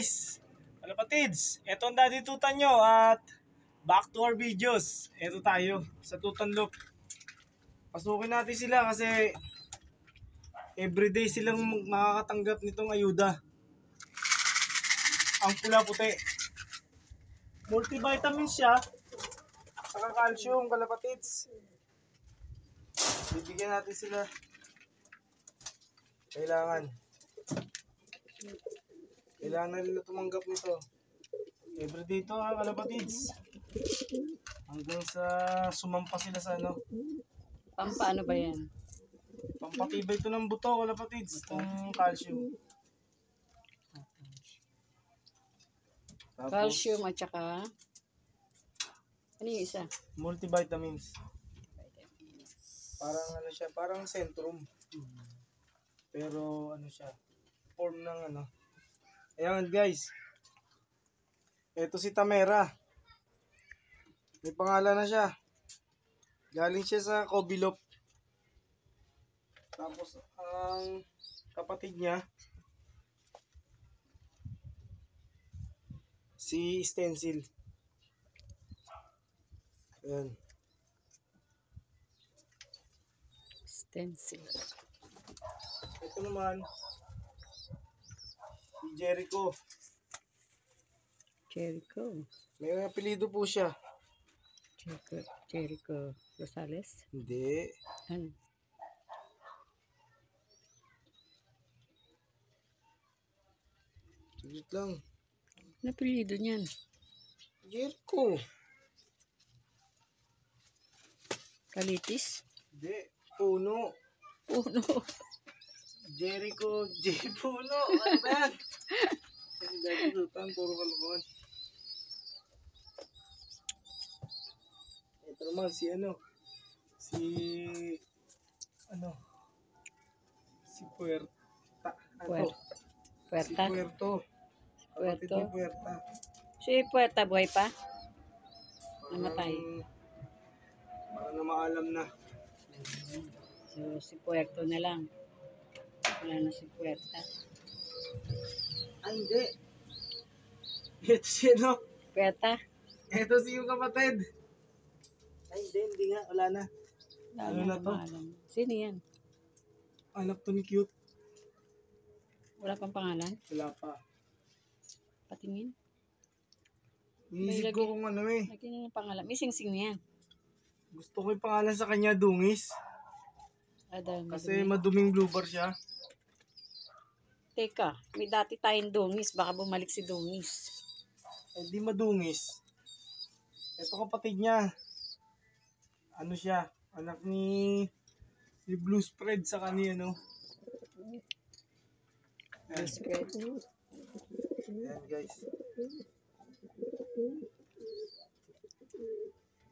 guys, kalapatids, eto ang daddy tutan nyo at back to our videos. Eto tayo sa tutan loop. Pasukin natin sila kasi everyday silang makakatanggap nitong ayuda. Ang pula puti. Multivitamin siya, saka calcium, kalapatids. Bibigyan natin sila. Kailangan nila tumanggap nito. Everyday ito ha, kalapatids. Hanggang sa sumampa sila sa ano. Pampaano ba yan? Pampatibay ito ng buto, kalapatids. Itong calcium. Tapos, Calcium at saka ano yung isa? multivitamins. Parang ano siya, parang Centrum. Pero ano siya, form ng ano. Ayan guys. Ito si Tamera. May pangalan na siya. Galing siya sa Cobilop. Tapos ang kapatid niya si Stencil. Ayan. Stencil. Ito naman si Jericho. Jericho. May apelyido po siya. Jericho Rosales. Hindi. Ano? Wait lang. Napilido niyan. Jericho. Kalitis. Hindi. Puno. Puno. Jericho J. Puno. Ano ba yan? Ang dami lutan. Puro kalokohan. Ito naman si ano. Si Puerta. Puerta. Si Puerto. Kapatid Puerto. ni Puerta. Si Puerta buhay pa? Namatay. Parang na maalam na. So, si Puerto na lang. Wala na si Puerta. Ay, hindi. Ito si ano. Puerta? Ito si yung kapatid. Ay, hindi nga. Wala na. Ano na to? Sino yan? Anak to ni Cute. Wala pang pangalan? Wala pa. Patingin? Iisip ko kung ano eh. Lagi na yung pangalan. May sing-sing na yan. Gusto ko yung pangalan sa kanya, Dungis. Kasi maduming blue bar siya. Teka, may dati tayong Dungis. Baka bumalik si Dungis. Eh di madungis. Ito kapatid niya. Ano siya? Anak ni Blue Spread sa kanya, no? Ayan. Ayan guys.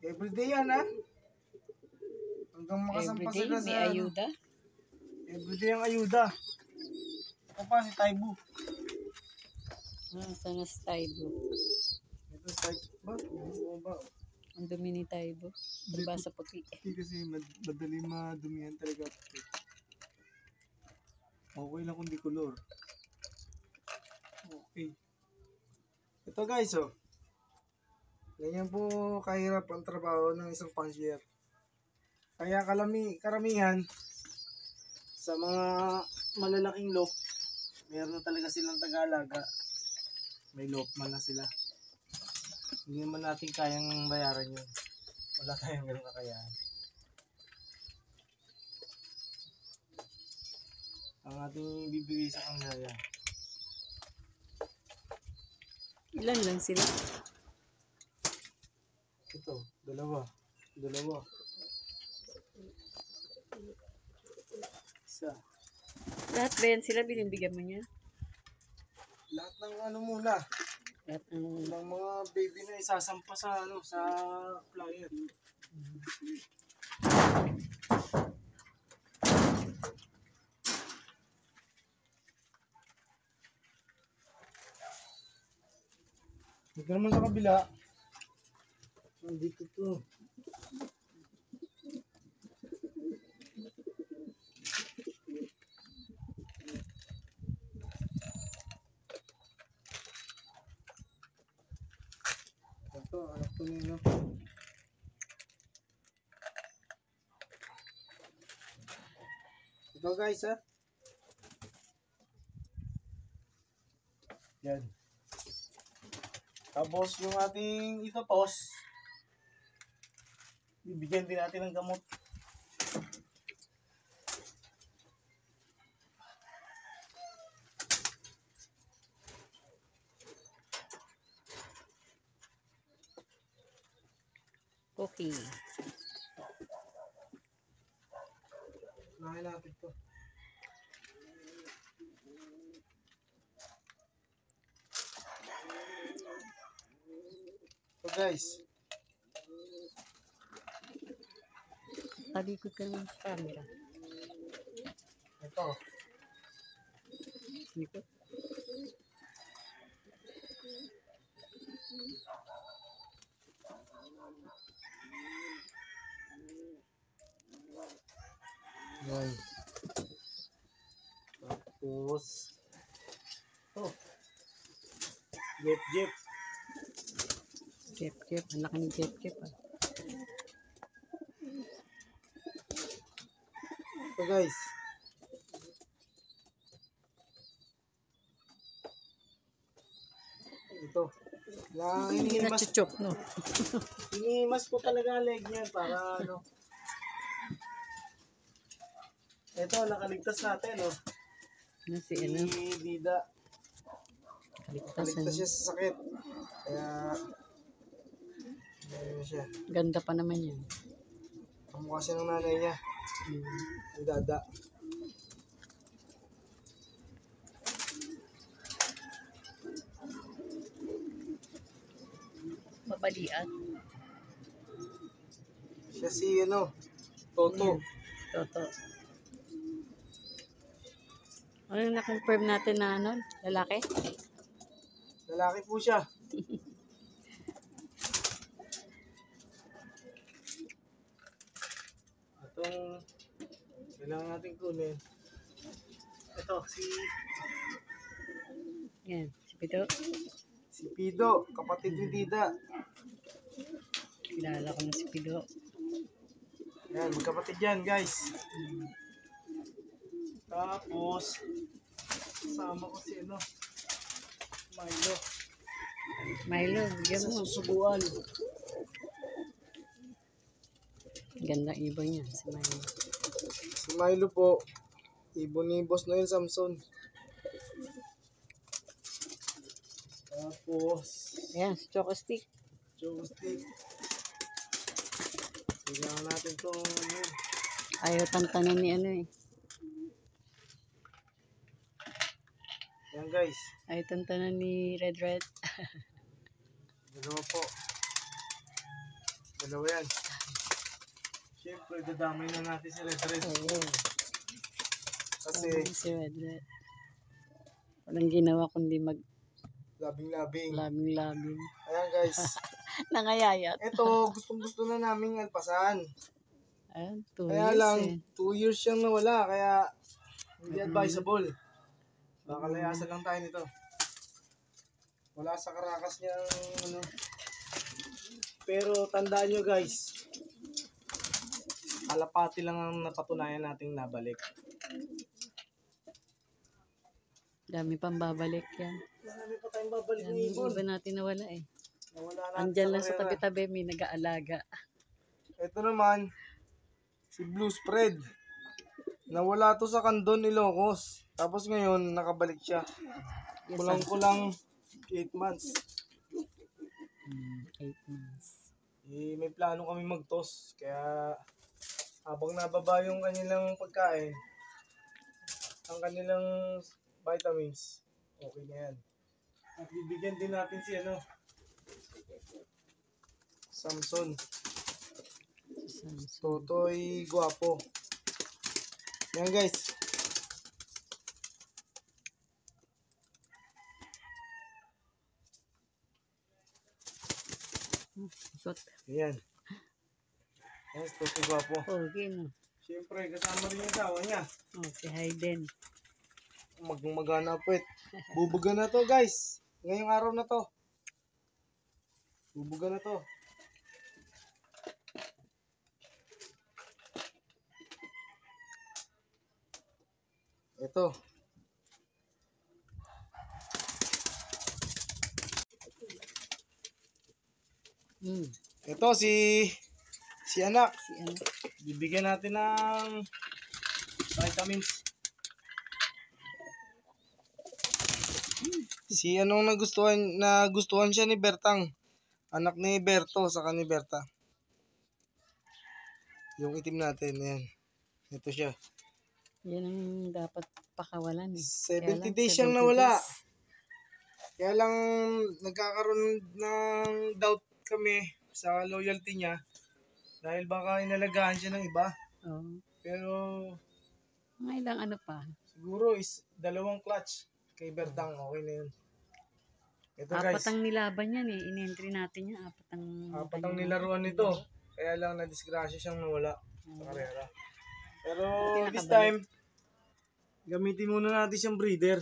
Everyday yan ha. Hanggang makasampa Everyday sila may sa ayuda. Everyday ang ayuda. Ito pa si Taibo. Sana si Taibo. Ito si Taibo. Ba? Ang dumi ni Taibo. Diba sa puti? Hindi kasi madali madumihan talaga. Okay lang kung di color. Okay. Ito guys oh. Ganyan po kahirap ang trabaho ng isang pansier. Kaya karamihan sa mga malalaking loop, meron na talaga silang taga-alaga. May loop man na sila. Hindi naman natin kayang bayaran yun. Wala tayong ganun kakayahan. Ang ating bibigay sa kanila yan. Ilan lang sila? Ito, dalawa. Isa. Lahat ba yan sila? Binibigyan mo niya? Lahat ng ano muna. Lahat ng... Ng mga baby na isasampa sa ano sa flyer. Dito naman sa kabila. Nandito to. Ito, anak to nino. Ito guys ha. Yan. Tapos yung ating itapos, bibigyan din natin ng gamot. Okay. Unahin natin to. So guys, Talikod ka naman sa camera. ito. Likod. Yan. Tapos, oh, jeep. Jep. Ang laki ng jep ah. So guys, ito. Hindi na chuchok, no? Hinihimas ko talaga ang leg niyan para ano. Ito, nakaligtas natin, oh. Ano si Si ano? Dida. Kaligtas Nakaligtas siya sa sakit. Kaya, ano siya. Ganda pa naman yan. Kamukha siya ng nanay niya. Yung Dada. Mabalian. Siya si, ano, Toto. Toto. Ano yung na-confirm natin na ano? Lalaki? Lalaki po siya. Itong kailangan natin kunin. Ito, Yan. Si Pito. si Pido, kapatid ni Dida. Kilala ko na si Pito. Yan, magkapatid yan, guys. Tapos, kasama ko si ano, Milo. Milo, bigyan Sa mo. susubuan. Ganda ibon niya, si Milo. Si Milo po, ibon ni Boss Noel Samson. Tapos, Ayan, si Choco Stick. joystick. Kailangan natin ito, ano, Ayaw tantanan ni ano eh. yan guys. Ayaw tantanan ni Red. Dalawa po. Dalawa yan. Siyempre, dadamay na natin si Red. Oo. Kasi, Si Red. Walang ginawa kundi labing-labing. labing. Ayan guys. Nangayayat. Ito, gustong-gusto na namin alpasan. Ayan, 2 Kaya years lang, eh. 2 years siyang nawala. Kaya, hindi advisable. Baka layasan lang tayo nito. Wala sa karakas niyang, ano. Pero, tandaan nyo guys. Kalapati lang ang napatunayan nating nabalik. Dami pang babalik yan. Marami pa tayong babalik ng Yan, yung ibon. iba natin nawala eh. Nawala natin Andyan lang sa karera. tabi-tabi, may nag-aalaga. Ito naman, si Blue Spread. Nawala to sa Candon, Ilocos. Tapos ngayon, nakabalik siya. Yes, Kulang-kulang 8 months. 8 months. May plano kami mag-toss. Kaya, habang nababa yung kanilang pagkain, ang kanilang vitamins, okay na yan. At bibigyan din natin si ano, Samson. Totoy Guapo. Yan guys. Ikot. Yan. Yes, Totoy Guapo. Okay no. Siyempre, kasama rin yung asawa niya. Oh, si Hayden. Magmagana po eh. Bubuga na to guys. Ngayong araw na to. Bubuga na to. Ito. Ito si anak. Si ano? Bibigyan natin ng vitamins. Si anong nagustuhan siya ni Bertang. Anak ni Berto saka ni Berta. Yung itim natin, yan. Ito siya. Yan ang dapat pakawalan eh. 70 days siyang nawala. Kaya lang nagkakaroon ng doubt kami sa loyalty niya. Dahil baka inalagaan siya ng iba. Oo. Pero Mga ilang ano pa. siguro is 2 clutch kay Bertang. Okay na yun. Ito guys. 4 ang nilaban yan eh. In-entry natin yan. 4 ang nilaruan nito. Kaya lang na-disgrasya siyang nawala sa karera. Pero this time, gamitin muna natin siyang breeder.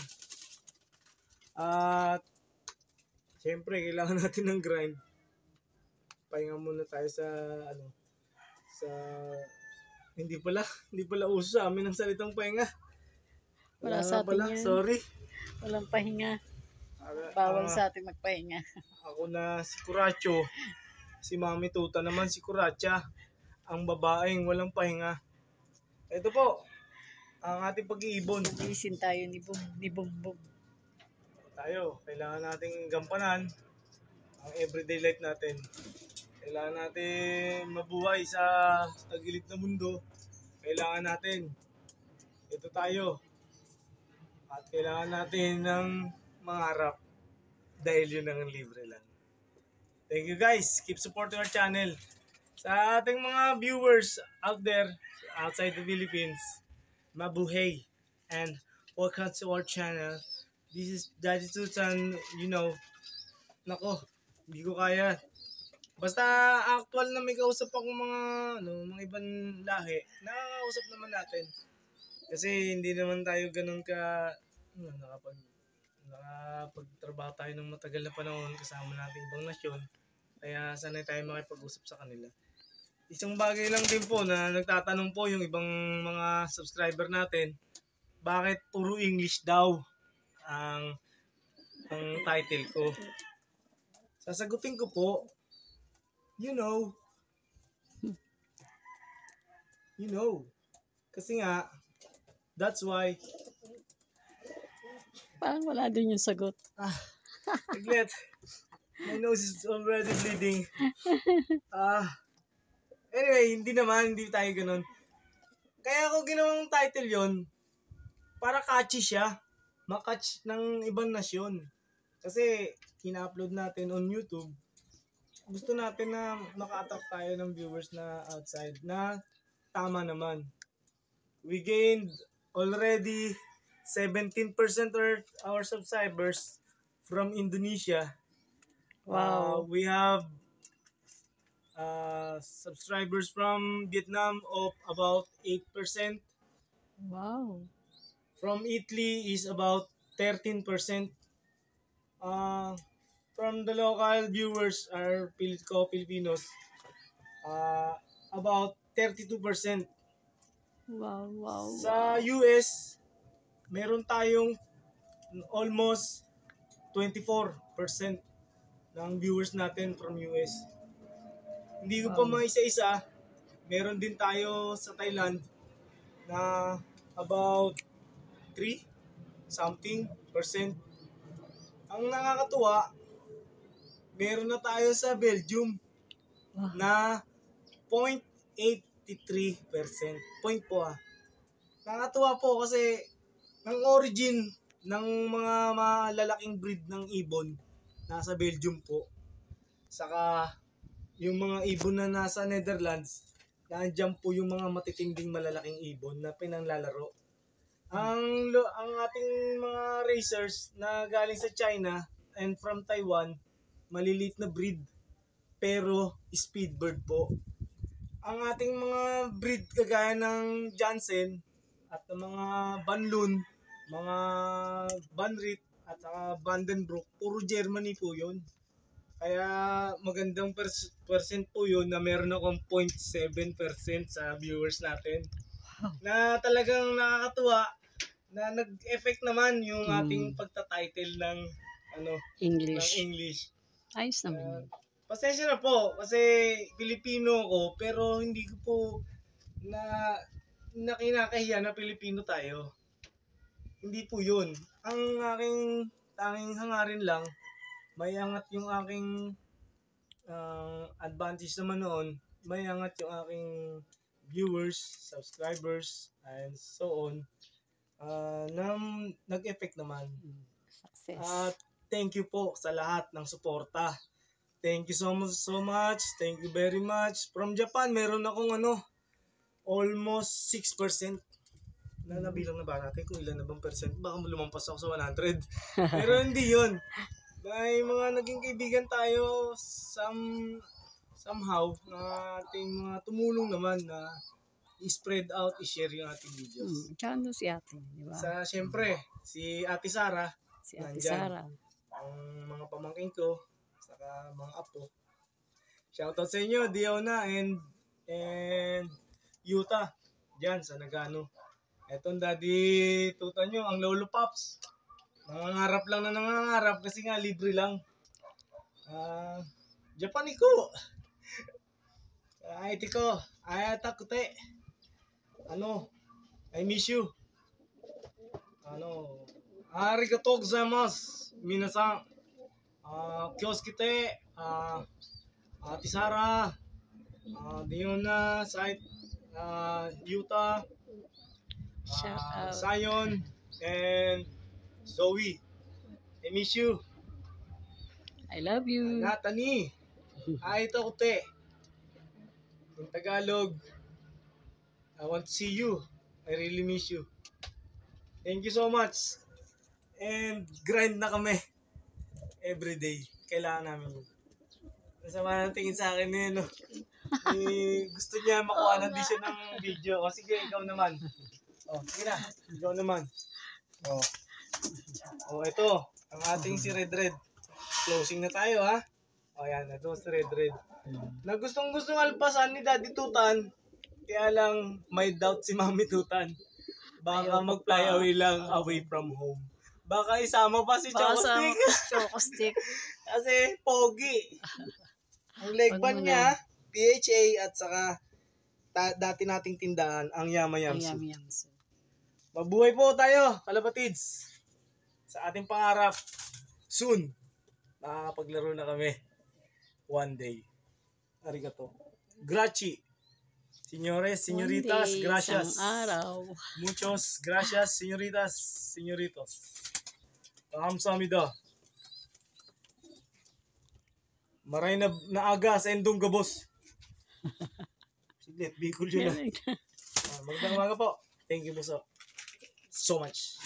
At syempre, kailangan natin ng grind. Pahinga muna tayo sa hindi pala uso sa amin ang salitang pahinga. Wala sa atin pala, yan. sorry. Walang pahinga. Bawal sa atin magpahinga. Ako na si Curacho. Si Mami Tuta naman si Curacha. Ang babaeng walang pahinga. Ito po, ang ating pag-iibon. Nagisin tayo ni Bumbong. Tayo, kailangan nating gampanan ang everyday life natin. Kailangan natin mabuhay sa tagilid na mundo. Kailangan natin. Ito tayo. At kailangan natin ng mangarap. Dahil yun ang libre lang. Thank you guys. Keep supporting our channel. Sa ating mga viewers out there, outside the Philippines, mabuhay. And welcome to our channel. This is Daddy Tutan, nako, hindi ko kaya. Basta actual na may kausap ako mga ibang lahi, nakakausap naman natin. Kasi hindi naman tayo ganun nakapagtrabaho tayo ng matagal na panahon kasama natin ibang nasyon. Kaya sanay tayo makipag-usap sa kanila. Isang bagay lang din po na nagtatanong po yung ibang mga subscriber natin, bakit puro English daw ang title ko? Sasagutin ko po, you know. Kasi nga, that's why. Parang wala din yung sagot. Tiglet. My nose is already bleeding. Anyway, hindi tayo ganun. Kaya ako ginawang title yon para catchy siya. Makatch ng ibang nasyon. Kasi, ina-upload natin on YouTube. Gusto natin na maka-attract tayo ng viewers na outside na tama naman. We gained already 17% of our subscribers from Indonesia. Wow. We have subscribers from Vietnam of about 8%. Wow. From Italy is about 13%. From the local viewers are Filipinos, about 32%. Wow. Sa US, meron tayong almost 24% ng viewers natin from US. Hindi ko pa maisa-isa, meron din tayo sa Thailand na about 3% Ang nakakatuwa, meron na tayo sa Belgium na 0.83%. Point po Nakakatuwa po kasi ang origin ng mga malalaking breed ng ibon nasa Belgium po. Saka yung mga ibon na nasa Netherlands, nandiyan po yung mga matitinding malalaking ibon na pinanglalaro. Ang ating mga racers na galing sa China and from Taiwan, malilit na breed pero speedbird po. Ang ating mga breed kagaya ng Jansen at ng mga Banlun, mga Banrit at saka Vandenbroek, puro Germany po yun. Kaya magandang percent po yun na meron akong 0.7% sa viewers natin. Na talagang nakakatuwa na nag-effect naman yung ating pagta-title ng ng English. English. Ayos naman yun. Pasensya na po kasi Pilipino ko pero hindi ko po na kinakahiya na Pilipino tayo. Hindi po yun. Ang aking tanging hangarin lang, may angat yung aking advantage naman noon, may angat yung aking viewers, subscribers, and so on. Nag-effect naman. Success. At thank you po sa lahat ng suporta. Thank you so much. Thank you very much. From Japan, meron akong almost 6%. Nabilang na ba natin kung ilan na bang percent? Baka lumampas ako sa 100. Pero hindi yun. May mga naging kaibigan tayo somehow na ating mga tumulong naman na i-spread out, i-share yung ating videos. Tsaka doon si ate, di ba? Siyempre, si Ate Sara. Si Ate nandyan. Sara. Ang mga pamangkin ko, saka mga apo. Shoutout sa inyo, Diona and Yuta. Diyan sa Nagano. Etong daddy tuta nyo, ang Lolo Pops. Nangangarap lang na nangangarap kasi nga libre lang. Japaniko. Ay tiko, ayata kute. I miss you. Arigatou gozaimasu. Minasan. Kyoskite. Ate Sara. Diona, Yuta. Sayon and Zoe. I miss you. I love you. Natani. Ito kute. In Tagalog, I want to see you. I really miss you. Thank you so much. And grind na kami. Everyday. Kailangan namin yun. Masama ng tingin sa akin yun. Gusto niya makuha na din siya ng video. O sige, ikaw naman. Sige na. Ikaw naman. Ito. Ang ating si Red. Closing na tayo ha. Ayan. Ito si Red. Na gustong alpasan ni Daddy Tutan. Kaya lang may doubt si Mami Tutan. Baka mag-fly away lang away from home. Baka isama pa si Choco Stick. Choco Stick. Kasi pogi. Ang leg band niya, PHA at saka dati nating tindahan, ang Yama-Yamsu. Mabuhay po tayo, kalapatids. Sa ating pangarap, soon, makakapaglaro na kami. One day. Arigato. Grazie. Señores, señoritas, gracias. Araw. Muchos gracias, señoritas, señoritos. Kamsahamnida. Maray na aga sa endong gabos. Sige, Bicol yun na. Magandang umaga po. Thank you po so much.